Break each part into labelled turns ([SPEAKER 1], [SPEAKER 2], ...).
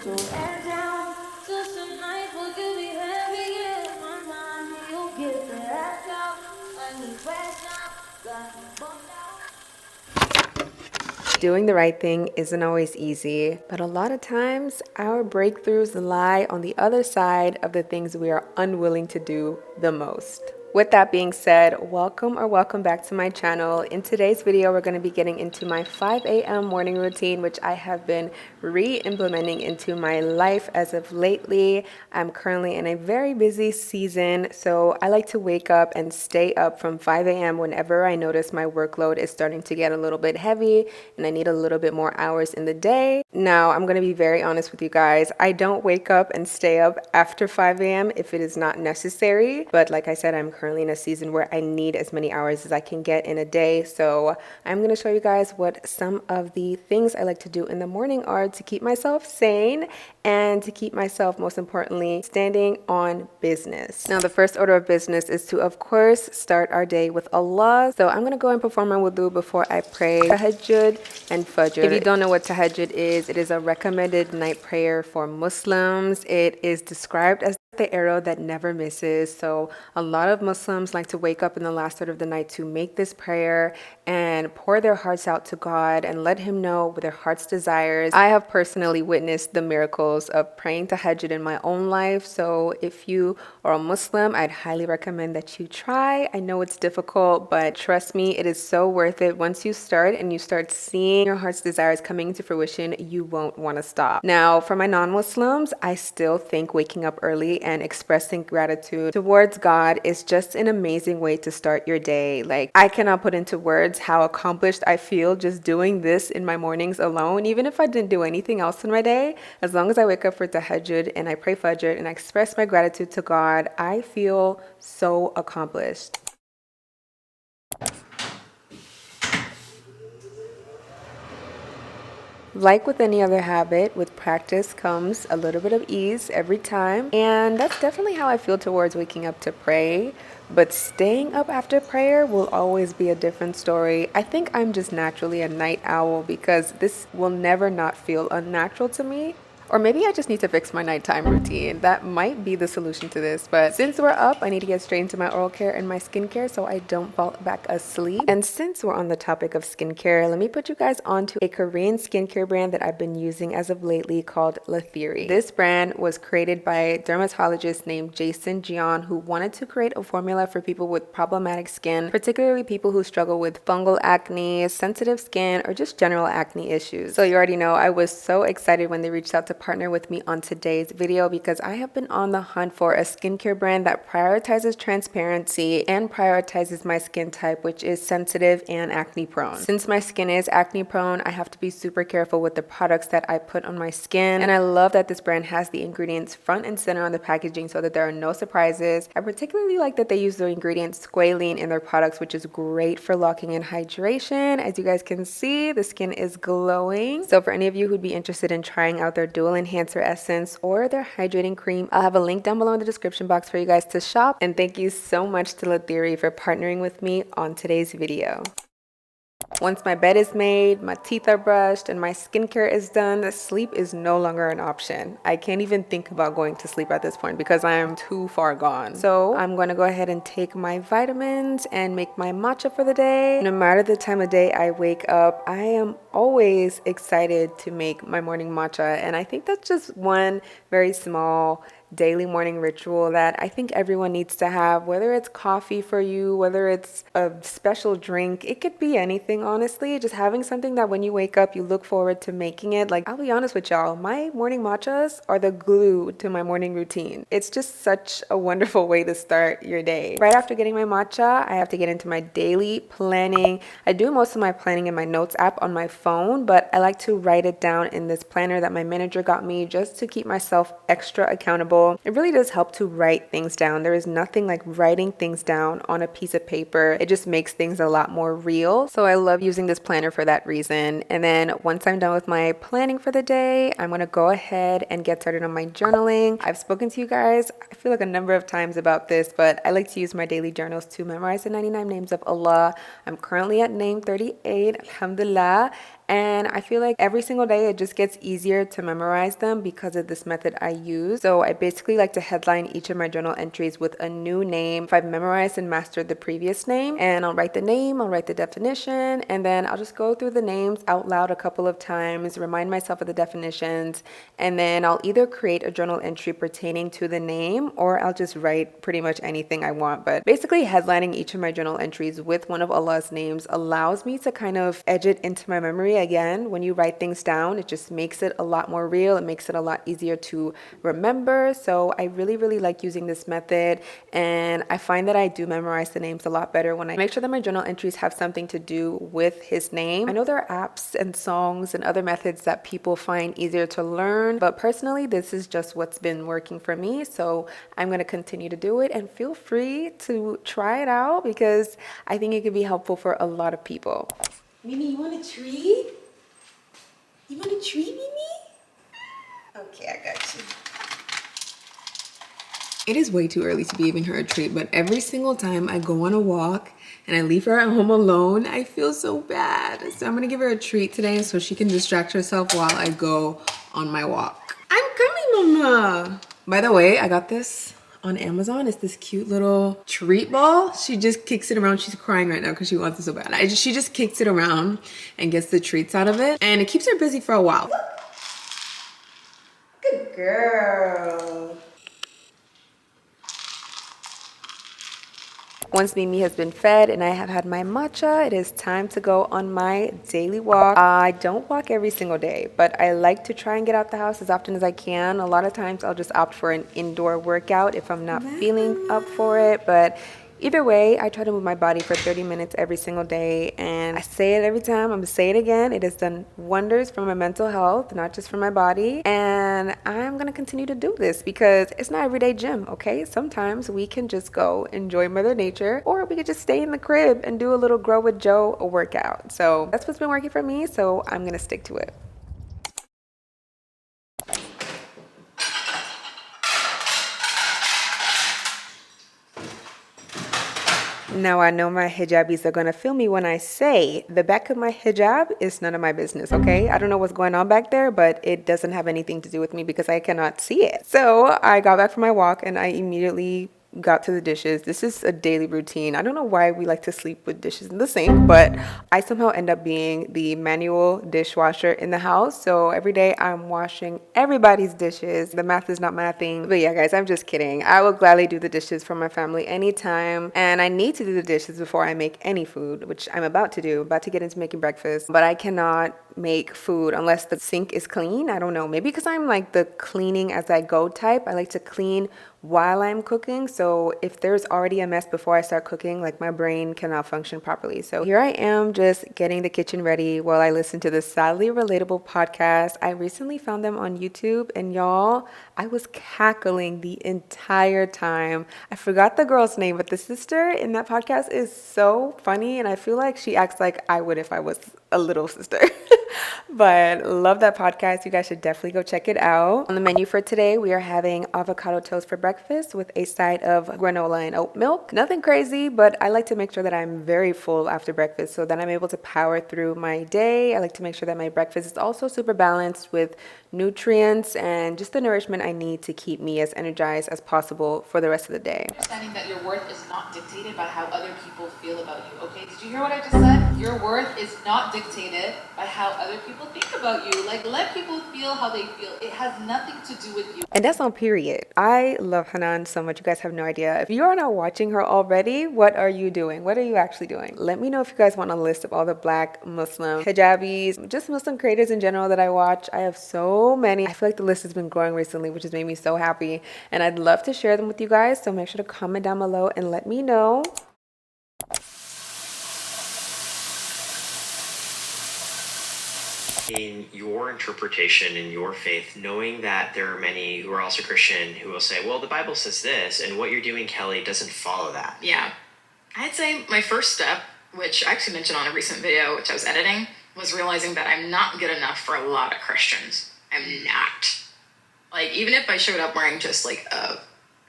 [SPEAKER 1] Doing the right thing isn't always easy, but a lot of times our breakthroughs lie on the other side of the things we are unwilling to do the most. With that being said, welcome back to my channel. In today's video, we're going to be getting into my 5 a.m. morning routine, which I have been re-implementing into my life as of lately. I'm currently in a very busy season, so I like to wake up and stay up from 5 a.m. whenever I notice my workload is starting to get a little bit heavy and I need a little bit more hours in the day. Now, I'm going to be very honest with you guys. I don't wake up and stay up after 5 a.m. if it is not necessary, but like I said, I'm currently in a season where I need as many hours as I can get in a day. So I'm going to show you guys what some of the things I like to do in the morning are to keep myself sane and to keep myself, most importantly, standing on business. Now, the first order of business is to, of course, start our day with Allah. So I'm going to go and perform my wudu before I pray tahajjud and fajr. If you don't know what tahajjud is, it is a recommended night prayer for Muslims. It is described as the arrow that never misses. So a lot of Muslims like to wake up in the last third of the night to make this prayer and pour their hearts out to God and let Him know what their heart's desires. I have personally witnessed the miracles of praying tahajjud in my own life. So if you are a Muslim, I'd highly recommend that you try. I know it's difficult, but trust me, it is so worth it. Once you start and you start seeing your heart's desires coming into fruition, you won't want to stop. Now, for my non-Muslims, I still think waking up early and expressing gratitude towards God is just an amazing way to start your day. Like, I cannot put into words how accomplished I feel just doing this in my mornings alone. Even if I didn't do anything else in my day, as long as I wake up for tahajjud and I pray fajr and I express my gratitude to God, I feel so accomplished. Like with any other habit, with practice comes a little bit of ease every time. And that's definitely how I feel towards waking up to pray. But staying up after prayer will always be a different story. I think I'm just naturally a night owl because this will never not feel unnatural to me. Or maybe I just need to fix my nighttime routine. That might be the solution to this. But since we're up, I need to get straight into my oral care and my skincare so I don't fall back asleep. And since we're on the topic of skincare, let me put you guys onto a Korean skincare brand that I've been using as of lately called Lathiri. This brand was created by a dermatologist named Jason Jeon, who wanted to create a formula for people with problematic skin, particularly people who struggle with fungal acne, sensitive skin, or just general acne issues. So you already know I was so excited when they reached out to partner with me on today's video because I have been on the hunt for a skincare brand that prioritizes transparency and prioritizes my skin type, which is sensitive and acne prone. Since my skin is acne prone, I have to be super careful with the products that I put on my skin, and I love that this brand has the ingredients front and center on the packaging so that there are no surprises. I particularly like that they use the ingredient squalene in their products, which is great for locking in hydration. As you guys can see, the skin is glowing. So for any of you who'd be interested in trying out their dual enhancer essence or their hydrating cream, I'll have a link down below in the description box for you guys to shop. And thank you so much to Lathiri for partnering with me on today's video. Once my bed is made, my teeth are brushed, and my skincare is done, sleep is no longer an option. I can't even think about going to sleep at this point because I am too far gone. So I'm going to go ahead and take my vitamins and make my matcha for the day. No matter the time of day I wake up, I am always excited to make my morning matcha. And I think that's just one very small daily morning ritual that I think everyone needs to have, whether it's coffee for you, whether it's a special drink, it could be anything, honestly. Just having something that when you wake up, you look forward to making it. Like, I'll be honest with y'all, my morning matchas are the glue to my morning routine. It's just such a wonderful way to start your day. Right after getting my matcha, I have to get into my daily planning. I do most of my planning in my notes app on my phone, but I like to write it down in this planner that my manager got me just to keep myself extra accountable. It really does help to write things down. There is nothing like writing things down on a piece of paper. It just makes things a lot more real. So I love using this planner for that reason. And then once I'm done with my planning for the day, I'm going to go ahead and get started on my journaling. I've spoken to you guys, I feel like a number of times about this, but I like to use my daily journals to memorize the 99 names of Allah. I'm currently at name 38, alhamdulillah. And I feel like every single day it just gets easier to memorize them because of this method I use. So I basically like to headline each of my journal entries with a new name if I've memorized and mastered the previous name. And I'll write the name, I'll write the definition, and then I'll just go through the names out loud a couple of times, remind myself of the definitions, and then I'll either create a journal entry pertaining to the name or I'll just write pretty much anything I want. But basically headlining each of my journal entries with one of Allah's names allows me to kind of edge it into my memory again. When you write things down, it just makes it a lot more real. It makes it a lot easier to remember. So I really like using this method, and I find that I do memorize the names a lot better when I make sure that my journal entries have something to do with his name. I know there are apps and songs and other methods that people find easier to learn, but personally this is just what's been working for me, so I'm going to continue to do it. And feel free to try it out because I think it could be helpful for a lot of people. Mimi, you want a treat? You want a treat, Mimi? Okay, I got you. It is way too early to be giving her a treat, but every single time I go on a walk and I leave her at home alone, I feel so bad. So I'm gonna give her a treat today so she can distract herself while I go on my walk. I'm coming, Mama. By the way, I got this on Amazon. It's this cute little treat ball. She just kicks it around. She's crying right now because she wants it so bad. She just kicks it around and gets the treats out of it, and it keeps her busy for a while. Good girl. Once Mimi has been fed and I have had my matcha, it is time to go on my daily walk. I don't walk every single day, but I like to try and get out the house as often as I can. A lot of times I'll just opt for an indoor workout if I'm not feeling up for it, but either way, I try to move my body for 30 minutes every single day, and I say it every time, I'm gonna say it again, it has done wonders for my mental health, not just for my body, and I'm gonna continue to do this because it's not everyday gym, okay? Sometimes we can just go enjoy Mother Nature, or we could just stay in the crib and do a little Grow with Joe workout. So that's what's been working for me, so I'm gonna stick to it. Now I know my hijabis are gonna feel me when I say the back of my hijab is none of my business, okay? I don't know what's going on back there, but it doesn't have anything to do with me because I cannot see it. So I got back from my walk and I immediately got to the dishes. This is a daily routine. I don't know why we like to sleep with dishes in the sink, but I somehow end up being the manual dishwasher in the house. So every day I'm washing everybody's dishes. The math is not mathing. But yeah, guys, I'm just kidding. I will gladly do the dishes for my family anytime. And I need to do the dishes before I make any food, which I'm about to do, about to get into making breakfast. But I cannot make food unless the sink is clean. I don't know, maybe because I'm like the cleaning as I go type. I like to clean while I'm cooking, so if there's already a mess before I start cooking, like my brain cannot function properly. So here I am just getting the kitchen ready while I listen to the Sadly Relatable podcast. I recently found them on YouTube, and y'all, I was cackling the entire time. I forgot the girl's name, but the sister in that podcast is so funny, and I feel like she acts like I would if I was a little sister. But love that podcast. You guys should definitely go check it out. On the menu for today, we are having avocado toast for breakfast with a side of granola and oat milk. Nothing crazy, but I like to make sure that I'm very full after breakfast so that I'm able to power through my day. I like to make sure that my breakfast is also super balanced with nutrients and just the nourishment I need to keep me as energized as possible for the rest of the day.
[SPEAKER 2] Understanding that your worth is not dictated by how other people feel about you, okay? Did you hear what I just said? Your worth is not dictated by how other people think about you. Like, let people feel how they feel. It has nothing to do with you.
[SPEAKER 1] And that's on period. I love Hanan so much. You guys have no idea. If you are not watching her already, what are you doing? What are you actually doing? Let me know if you guys want a list of all the Black Muslim hijabis, just Muslim creators in general that I watch. I have so many. I feel like the list has been growing recently, which has made me so happy. And I'd love to share them with you guys. So make sure to comment down below and let me know.
[SPEAKER 3] In your interpretation, in your faith, knowing that there are many who are also Christian who will say, well, the Bible says this, and what you're doing, Kelly, doesn't follow that.
[SPEAKER 2] Yeah. I'd say my first step, which I actually mentioned on a recent video, which I was editing, was realizing that I'm not good enough for a lot of Christians. I'm not. Like, even if I showed up wearing just like a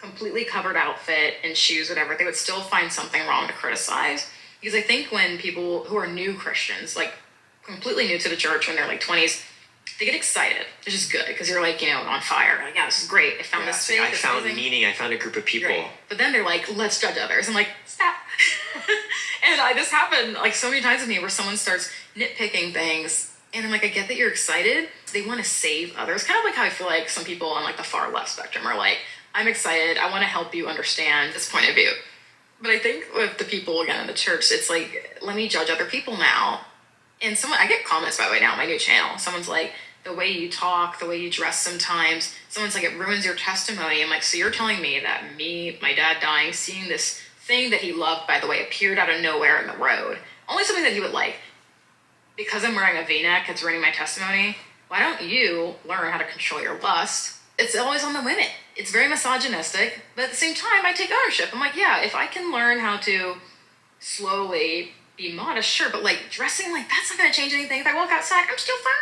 [SPEAKER 2] completely covered outfit and shoes, whatever, they would still find something wrong to criticize. Because I think when people who are new Christians, like completely new to the church when they're like 20s, they get excited. It's just good because you're like, on fire. Like, yeah, this is great. I found this faith.
[SPEAKER 3] I found meaning. I found a group of people.
[SPEAKER 2] Right. But then they're like, let's judge others. I'm like, stop. And this happened like so many times with me where someone starts nitpicking things. And I'm like, I get that you're excited. They want to save others. Kind of like how I feel like some people on like the far left spectrum are like, I'm excited. I want to help you understand this point of view. But I think with the people, again, in the church, it's like, let me judge other people now. And I get comments, by the way, now on my new channel. Someone's like, the way you talk, the way you dress sometimes. Someone's like, it ruins your testimony. I'm like, so you're telling me that my dad dying, seeing this thing that he loved, by the way, appeared out of nowhere in the road, only something that he would like, because I'm wearing a V-neck, it's ruining my testimony. Why don't you learn how to control your lust? It's always on the women. It's very misogynistic, but at the same time, I take ownership. I'm like, yeah, if I can learn how to slowly be modest, sure, but like dressing like that's not going to change anything. If I walk outside, I'm still fine.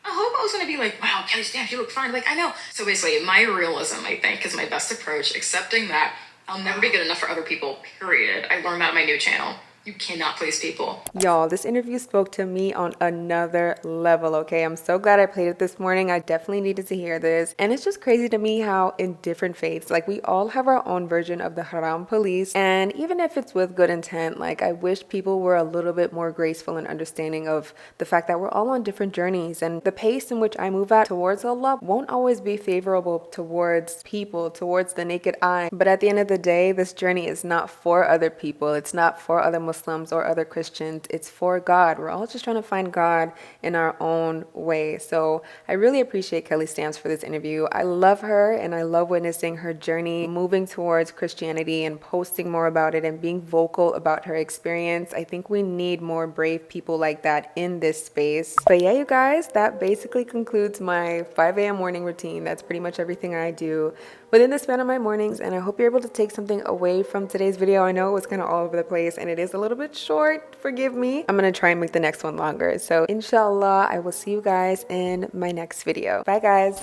[SPEAKER 2] I hope I was going to be like, wow, Kelly Stamp, you look fine. Like, I know. So basically, my realism, I think, is my best approach, accepting that I'll never be good enough for other people, period. I learned that on my new channel. You cannot please people.
[SPEAKER 1] Y'all, this interview spoke to me on another level, okay? I'm so glad I played it this morning. I definitely needed to hear this. And it's just crazy to me how in different faiths, like we all have our own version of the haram police. And even if it's with good intent, like I wish people were a little bit more graceful and understanding of the fact that we're all on different journeys. And the pace in which I move at towards Allah won't always be favorable towards people, towards the naked eye. But at the end of the day, this journey is not for other people. It's not for other Muslims or other Christians. It's for God. We're all just trying to find God in our own way. So I really appreciate Kelly Stamps for this interview. I love her and I love witnessing her journey moving towards Christianity and posting more about it and being vocal about her experience. I think we need more brave people like that in this space. But yeah, you guys, that basically concludes my 5 a.m. morning routine. That's pretty much everything I do within the span of my mornings, and I hope you're able to take something away from today's video. I know it was kind of all over the place and it is a little bit short, forgive me. I'm gonna try and make the next one longer. So inshallah, I will see you guys in my next video. Bye guys.